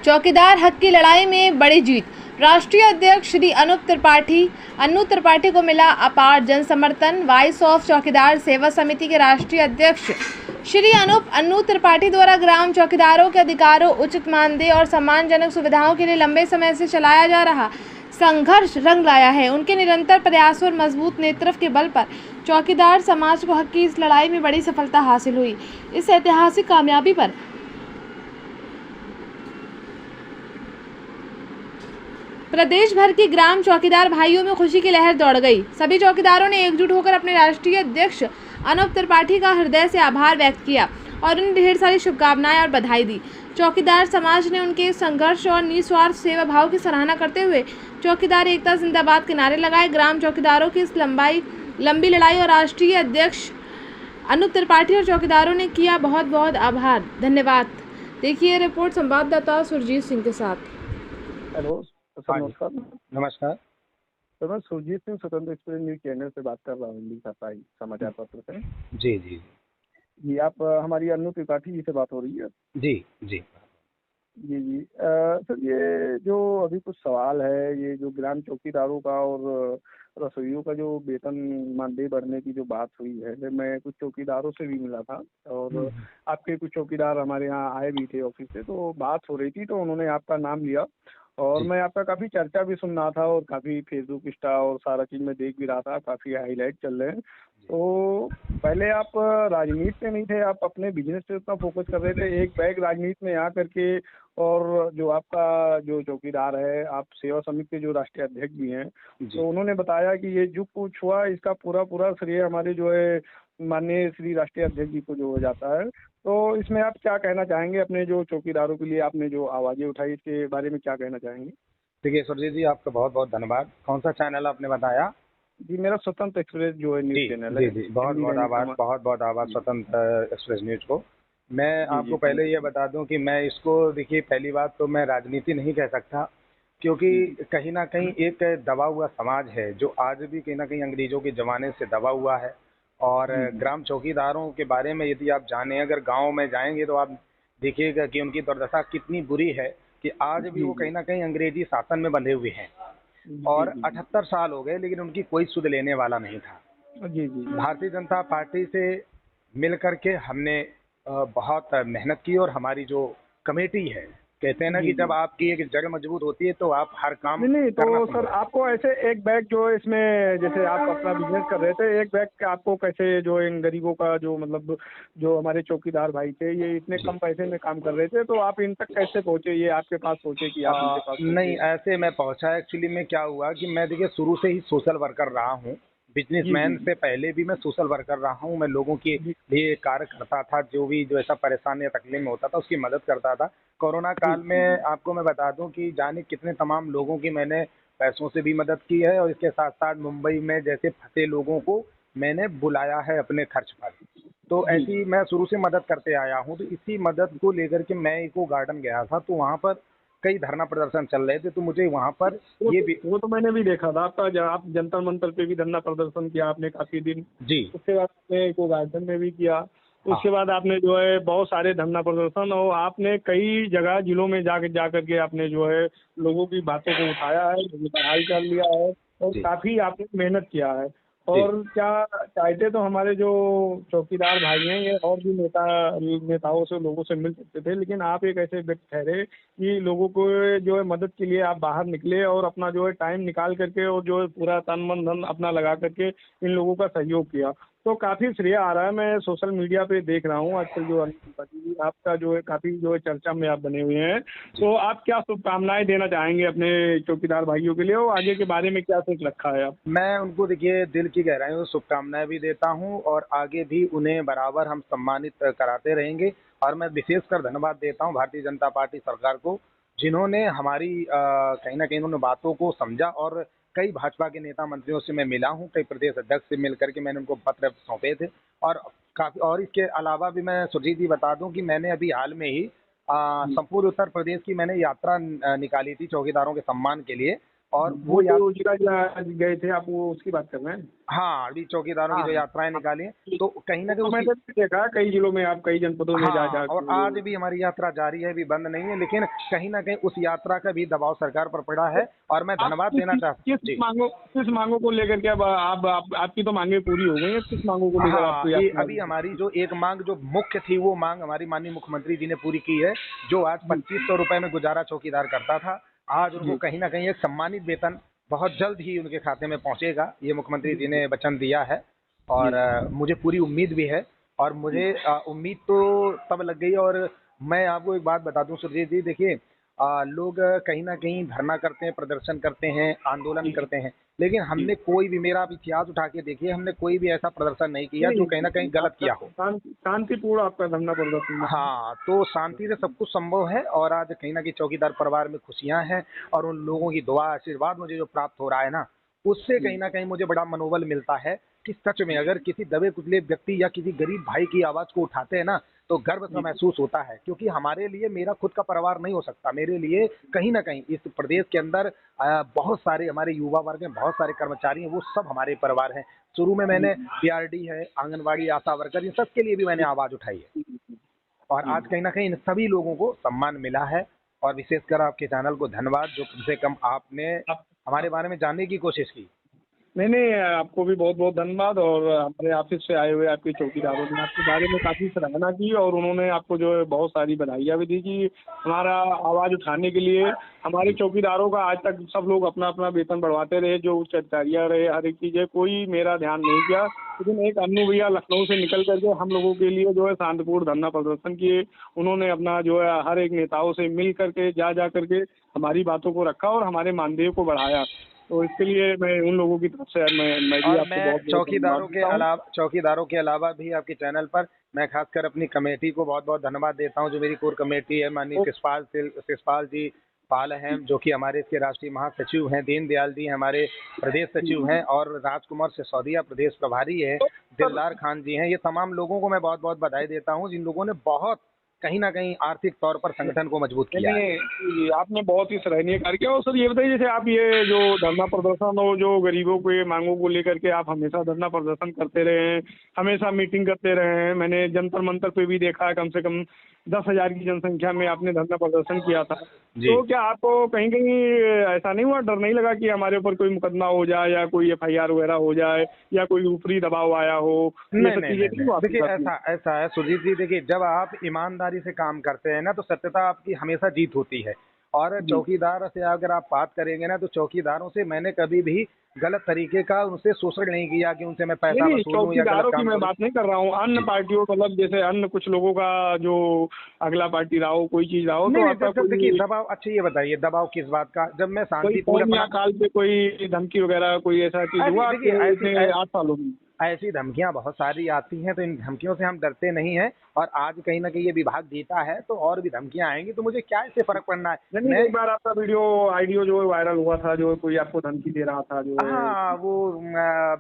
चौकीदार हक की लड़ाई में बड़ी जीत। राष्ट्रीय अध्यक्ष श्री अन्नू त्रिपाठी को मिला अपार जन समर्थन। वॉइस ऑफ चौकीदार सेवा समिति के राष्ट्रीय अध्यक्ष श्री अन्नू त्रिपाठी द्वारा ग्राम चौकीदारों के अधिकारों, उचित मानदेय और सम्मानजनक सुविधाओं के लिए लंबे समय से चलाया जा रहा संघर्ष रंग लाया है। उनके निरंतर प्रयासों और मजबूत नेतृत्व के बल पर चौकीदार समाज को हक की इस लड़ाई में बड़ी सफलता हासिल हुई। इस ऐतिहासिक कामयाबी पर प्रदेश भर की ग्राम चौकीदार भाइयों में खुशी की लहर दौड़ गई। सभी चौकीदारों ने एकजुट होकर अपने राष्ट्रीय अध्यक्ष अन्नू त्रिपाठी का हृदय से आभार व्यक्त किया और उन्हें ढेर सारी शुभकामनाएं और बधाई दी। चौकीदार समाज ने उनके संघर्ष और निस्वार्थ सेवा भाव की सराहना करते हुए चौकीदार एकता जिंदाबाद के नारे लगाए। ग्राम चौकीदारों की इस लंबी लड़ाई और राष्ट्रीय अध्यक्ष अन्नू त्रिपाठी और चौकीदारों ने किया बहुत बहुत आभार, धन्यवाद। देखिए रिपोर्ट संवाददाता सुरजीत सिंह के साथ। हेलो सर, नमस्कार। नमस्कार सर, मैं सुरजीत सिंह स्वतंत्र एक्सप्रेस न्यूज चैनल से बात कर रहा हूँ, हिंदी समाचार पत्र से। जी जी जी, आप हमारी अन्नू त्रिपाठी जी से बात हो रही है? जी जी जी जी सर, ये जो अभी कुछ सवाल है, ये जो ग्राम चौकीदारों का और रसोइयों का जो वेतन मानदेय बढ़ने की जो बात हुई है, मैं कुछ चौकीदारों से भी मिला था और आपके कुछ चौकीदार हमारे यहाँ आए भी थे ऑफिस से, तो बात हो रही थी तो उन्होंने आपका नाम लिया और मैं आपका काफ़ी चर्चा भी सुन रहा था और काफ़ी फेसबुक, इंस्टा और सारा चीज़ में देख भी रहा था, काफ़ी हाईलाइट चल रहे हैं। तो पहले आप राजनीति में नहीं थे, आप अपने बिजनेस पे उतना फोकस कर रहे थे, एक बैग राजनीति में आ करके। और जो आपका जो चौकीदार है, आप सेवा समिति के जो राष्ट्रीय अध्यक्ष भी हैं, तो उन्होंने बताया कि ये जो कुछ हुआ इसका पूरा पूरा श्रेय हमारे जो है माननीय श्री राष्ट्रीय अध्यक्ष जी को जो हो जाता है। तो इसमें आप क्या कहना चाहेंगे? अपने जो चौकीदारों के लिए आपने जो आवाज़ें उठाई, इसके बारे में क्या कहना चाहेंगे? देखिए सुरजीत जी, आपका बहुत बहुत धन्यवाद। कौन सा चैनल आपने बताया? जी, मेरा स्वतंत्र एक्सप्रेस जो है न्यूज चैनल जी है। जी, बहुत बहुत आभार, बहुत बहुत आभार स्वतंत्र एक्सप्रेस न्यूज को। मैं आपको पहले ये बता दूं कि मैं इसको, देखिए पहली बात तो मैं राजनीति नहीं कह सकता, क्योंकि कहीं ना कहीं एक दबा हुआ समाज है जो आज भी कहीं ना कहीं अंग्रेजों के ज़माने से दबा हुआ है। और ग्राम चौकीदारों के बारे में यदि आप जानें, अगर गांव में जाएंगे तो आप देखिएगा कि उनकी दुर्दशा कितनी बुरी है कि आज भी वो कहीं ना कहीं अंग्रेजी शासन में बंधे हुए हैं और 78 साल हो गए लेकिन उनकी कोई सुध लेने वाला नहीं था। जी जी, भारतीय जनता पार्टी से मिल करके हमने बहुत मेहनत की और हमारी जो कमेटी है, कहते हैं ना कि जब आपकी एक जड़ मजबूत होती है तो आप हर काम नहीं तो करना सर, आपको ऐसे एक बैग जो इसमें, जैसे आप अपना बिजनेस कर रहे थे, एक बैग आपको कैसे जो इन गरीबों का जो मतलब जो हमारे चौकीदार भाई थे, ये इतने कम पैसे में काम कर रहे थे, तो आप इन तक कैसे पहुंचे, ये आपके पास पहुंचे कि आप इनके पास पहुंचे? नहीं, ऐसे मैं पहुंचा। एक्चुअली में क्या हुआ कि मैं देखिए शुरू से ही सोशल वर्कर रहा हूँ, बिजनेसमैन से पहले भी मैं सोशल वर्कर रहा हूँ। मैं लोगों के लिए कार्य करता था, जो भी जो ऐसा परेशान या तकलीफ में होता था उसकी मदद करता था। कोरोना काल में आपको मैं बता दूं कि जाने कितने तमाम लोगों की मैंने पैसों से भी मदद की है और इसके साथ साथ मुंबई में जैसे फंसे लोगों को मैंने बुलाया है अपने खर्च पर। तो ऐसी मैं शुरू से मदद करते आया हूँ। तो इसी मदद को लेकर के मैं इको गार्डन गया था, तो वहाँ पर कई धरना प्रदर्शन चल रहे थे, तो मुझे वहाँ पर ये भी वो तो मैंने भी देखा था आपका, आप जंतर मंतर पे भी धरना प्रदर्शन किया आपने काफी दिन। जी, उसके बाद आपने इको गार्डन में भी किया। उसके बाद आपने जो है बहुत सारे धरना प्रदर्शन और आपने कई जगह जिलों में जा करके आपने जो है लोगों की बातों को उठाया है, लोगों का हाल चाल लिया है और काफी आपने मेहनत किया है। और क्या चाहते तो हमारे जो चौकीदार भाई हैं, ये और भी नेताओं से, लोगों से मिल सकते थे, लेकिन आप एक ऐसे व्यक्ति ठहरे कि लोगों को जो है मदद के लिए आप बाहर निकले और अपना जो है टाइम निकाल करके और जो है पूरा तन मन धन अपना लगा करके इन लोगों का सहयोग किया। तो काफी श्रेय आ रहा है। मैं सोशल मीडिया पे देख रहा हूँ आजकल जो आपका जो है काफी जो है चर्चा में आप बने हुए हैं। तो आप क्या शुभकामनाएं देना चाहेंगे अपने चौकीदार भाइयों के लिए और आगे के बारे में क्या सोच रखा है आप? मैं उनको देखिए दिल की गहराइयों से शुभकामनाएं भी देता हूं और आगे भी उन्हें बराबर हम सम्मानित कराते रहेंगे। और मैं विशेषकर धन्यवाद देता हूं भारतीय जनता पार्टी सरकार को, जिन्होंने हमारी कहीं ना कहीं उन्होंने बातों को समझा। और कई भाजपा के नेता मंत्रियों से मैं मिला हूं, कई प्रदेश अध्यक्ष से मिल करके मैंने उनको पत्र सौंपे थे। और काफी, और इसके अलावा भी मैं सुरजीत जी बता दूं कि मैंने अभी हाल में ही संपूर्ण उत्तर प्रदेश की मैंने यात्रा निकाली थी चौकीदारों के सम्मान के लिए। और वो गए थे आप, वो उसकी बात कर रहे हैं? हाँ, अभी चौकीदारों की जो यात्राएं निकाली हैं, तो कहीं ना तो कहीं मैंने देखा कई जिलों में, आप कई जनपदों में हाँ, जा और आज भी हमारी यात्रा जारी है, भी बंद नहीं है, लेकिन कहीं ना कहीं उस यात्रा का भी दबाव सरकार पर पड़ा है। और मैं धन्यवाद देना चाहता हूँ। किस मांगों को लेकर के? अब आपकी तो मांगे पूरी हो गई है, किस मांगों को लेकर हाँ, आपको अभी हमारी जो एक मांग जो मुख्य थी, वो मांग हमारी माननीय मुख्यमंत्री जी ने पूरी की है। जो आज 2500 रुपए में गुजारा चौकीदार करता था, आज उनको कहीं ना कहीं एक सम्मानित वेतन बहुत जल्द ही उनके खाते में पहुंचेगा, ये मुख्यमंत्री जी ने वचन दिया है। और मुझे पूरी उम्मीद भी है, और मुझे उम्मीद तो तब लग गई। और मैं आपको एक बात बता दूं सुरजीत जी, देखिए लोग कहीं ना कहीं धरना करते हैं, प्रदर्शन करते हैं, आंदोलन करते हैं, लेकिन हमने कोई भी, मेरा आप इतिहास उठा के देखिए, हमने कोई भी ऐसा प्रदर्शन नहीं किया जो कहीं ना कहीं गलत किया हो। शांतिपूर्ण आपका धरना प्रदर्शन। हाँ, तो शांति से सब कुछ संभव है। और आज कहीं ना कहीं चौकीदार परिवार में खुशियां हैं, और उन लोगों की दुआ आशीर्वाद मुझे जो प्राप्त हो रहा है ना, उससे कहीं ना कहीं मुझे बड़ा मनोबल मिलता है कि सच में अगर किसी दबे कुचले व्यक्ति या किसी गरीब भाई की आवाज को उठाते हैं ना, तो गर्व सा महसूस होता है। क्योंकि हमारे लिए मेरा खुद का परिवार नहीं हो सकता, मेरे लिए कहीं ना कहीं इस प्रदेश के अंदर बहुत सारे हमारे युवा वर्ग हैं, बहुत सारे कर्मचारी हैं, वो सब हमारे परिवार हैं। शुरू में मैंने पीआरडी है, आंगनबाड़ी, आशा वर्कर, इन सब के लिए भी मैंने आवाज उठाई है। और आज कहीं ना कहीं इन सभी लोगों को सम्मान मिला है। और विशेषकर आपके चैनल को धन्यवाद, जो कम से कम आपने हमारे बारे में जानने की कोशिश की। नहीं, आपको भी बहुत बहुत धन्यवाद। और हमारे ऑफिस से आए हुए आपके चौकीदारों ने आपके बारे में काफ़ी सराहना की, और उन्होंने आपको जो है बहुत सारी बधाइयाँ भी दी कि हमारा आवाज़ उठाने के लिए हमारे चौकीदारों का आज तक सब लोग अपना अपना वेतन बढ़वाते रहे, जो उच्च अधिकारियाँ रहे, हर एक चीज़ है, कोई मेरा ध्यान नहीं किया। लेकिन एक अन्नू भैया लखनऊ से निकल करके हम लोगों के लिए जो है शांतिपूर्ण धरना प्रदर्शन किए। उन्होंने अपना जो है हर एक नेताओं से मिल करके जा करके हमारी बातों को रखा और हमारे मानदेय को बढ़ाया। तो इसके लिए मैं उन लोगों की तरफ से मैं भी आपको बहुत चौकीदारों के अलावा भी आपके चैनल पर मैं खासकर अपनी कमेटी को बहुत बहुत धन्यवाद देता हूं, जो मेरी कोर कमेटी है। माननीय शिषपाल जी पाल हैं, जो कि हमारे इसके राष्ट्रीय महासचिव हैं, दीनदयाल जी हमारे प्रदेश सचिव हैं, और राजकुमार सिसोदिया प्रदेश प्रभारी है, दिलदार खान जी हैं। ये तमाम लोगों को मैं बहुत बहुत बधाई देता हूँ, जिन लोगों ने बहुत कहीं ना कहीं आर्थिक तौर पर संगठन को मजबूत किया है। आपने बहुत ही सराहनीय कार्य किया। और सर ये बताइए, जैसे आप ये जो धरना प्रदर्शन और जो गरीबों के मांगों को लेकर के आप हमेशा धरना प्रदर्शन करते रहे हैं, हमेशा मीटिंग करते रहे हैं, मैंने जंतर मंतर पे भी देखा, कम से कम 10,000 की जनसंख्या में आपने धरना प्रदर्शन किया था। तो क्या आपको कहीं कहीं ऐसा नहीं हुआ, डर नहीं लगा कि हमारे ऊपर कोई मुकदमा हो जाए या कोई FIR वगैरह हो जाए या कोई ऊपरी दबाव आया हो? नहीं, देखिए ऐसा है सुजीत जी, देखिए जब आप ईमानदारी से काम करते हैं ना, तो सत्यता आपकी हमेशा जीत होती है। और चौकीदार से अगर आप बात करेंगे ना, तो चौकीदारों से मैंने कभी भी गलत तरीके का उनसे शोषण नहीं किया कि उनसे मैं पैसा वसूलूं या गलत काम मैं बात नहीं कर रहा हूँ, अन्य पार्टियों, मतलब जैसे अन्य कुछ लोगों का जो अगला पार्टी रहा हो, कोई चीज रहा हो, तो देखिए दबाव, अच्छा ये बताइए दबाव किस बात का? जब मैं शांतिपूर्ण काल पे कोई धमकी वगैरह कोई ऐसा चीज हुआ 8 सालों में? ऐसी धमकियां बहुत सारी आती हैं, तो इन धमकियों से हम डरते नहीं हैं। और आज कहीं ना कहीं ये विभाग जीता है, तो और भी धमकियां आएंगी, तो मुझे क्या इससे फर्क पड़ना है। एक बार आपका आइडियो जो वायरल हुआ था, जो कोई आपको धमकी दे रहा था, जो हाँ, वो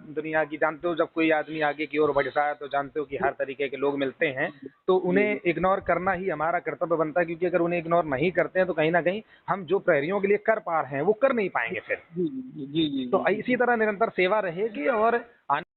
दुनिया की जानते हो, जब कोई आदमी आगे की ओर बढ़ता है तो जानते हो कि हर तरीके के लोग मिलते हैं, तो उन्हें इग्नोर करना ही हमारा कर्तव्य बनता है। क्योंकि अगर उन्हें इग्नोर नहीं करते हैं, तो कहीं ना कहीं हम जो प्रहरियों के लिए कर पा रहे हैं वो कर नहीं पाएंगे फिर। जी। तो इसी तरह निरंतर सेवा रहेगी। और